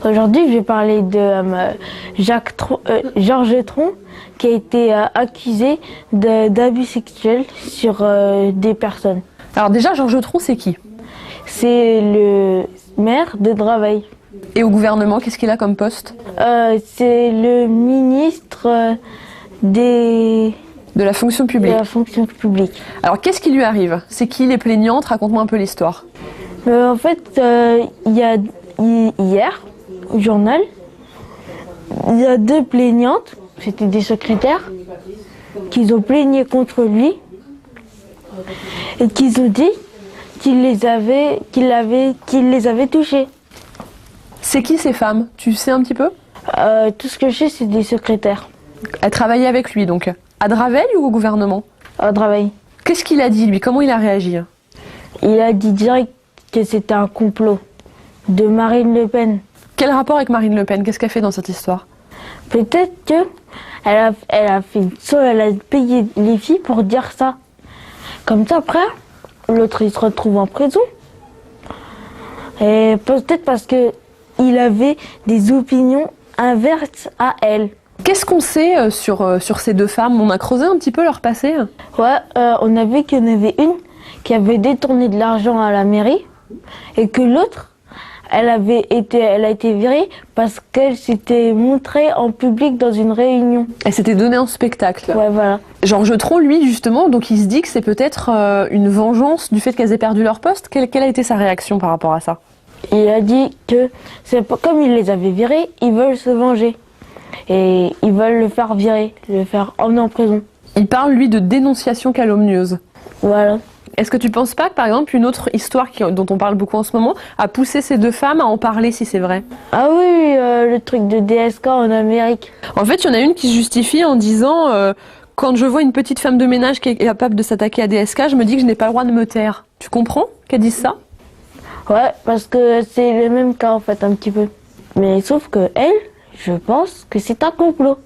Aujourd'hui, je vais parler de Georges Tron, qui a été accusé d'abus sexuels sur des personnes. Alors déjà, Georges Tron, c'est qui? C'est le maire de Draveil. Et au gouvernement, qu'est-ce qu'il a comme poste? C'est le ministre de la fonction publique. Alors qu'est-ce qui lui arrive? C'est qui les plaignantes? Raconte-moi un peu l'histoire. En fait, il y a hier, au journal, il y a deux plaignantes, c'était des secrétaires, qui ont plaigné contre lui et qui ont dit qu'il les avait touchées. C'est qui ces femmes? Tu sais un petit peu? Tout ce que je sais, c'est des secrétaires. Elle travaillait avec lui donc. À Draveil ou au gouvernement? À Draveil. Qu'est-ce qu'il a dit lui? Comment il a réagi? Il a dit direct que c'était un complot de Marine Le Pen. Quel rapport avec Marine Le Pen? Qu'est-ce qu'elle fait dans cette histoire? Peut-être que elle a payé les filles pour dire ça. Comme ça, après, l'autre il se retrouve en prison. Et peut-être parce que il avait des opinions inverses à elle. Qu'est-ce qu'on sait sur ces deux femmes? On a creusé un petit peu leur passé? Ouais, on a vu qu'il y en avait une qui avait détourné de l'argent à la mairie et que l'autre, elle a été virée parce qu'elle s'était montrée en public dans une réunion. Elle s'était donnée en spectacle. Ouais, voilà. Georges Tron, lui, justement, donc il se dit que c'est peut-être une vengeance du fait qu'elles aient perdu leur poste. Quelle a été sa réaction par rapport à ça? Il a dit que comme il les avait virés, ils veulent se venger. Et ils veulent le faire virer, le faire emmener en prison. Il parle, lui, de dénonciation calomnieuse. Voilà. Est-ce que tu penses pas que, par exemple, une autre histoire dont on parle beaucoup en ce moment a poussé ces deux femmes à en parler, si c'est vrai? Ah oui, le truc de DSK en Amérique. En fait, il y en a une qui se justifie en disant quand je vois une petite femme de ménage qui est capable de s'attaquer à DSK, je me dis que je n'ai pas le droit de me taire. Tu comprends qu'elle dise ça? Ouais, parce que c'est le même cas, en fait, un petit peu. Mais sauf que elle, je pense que c'est un complot.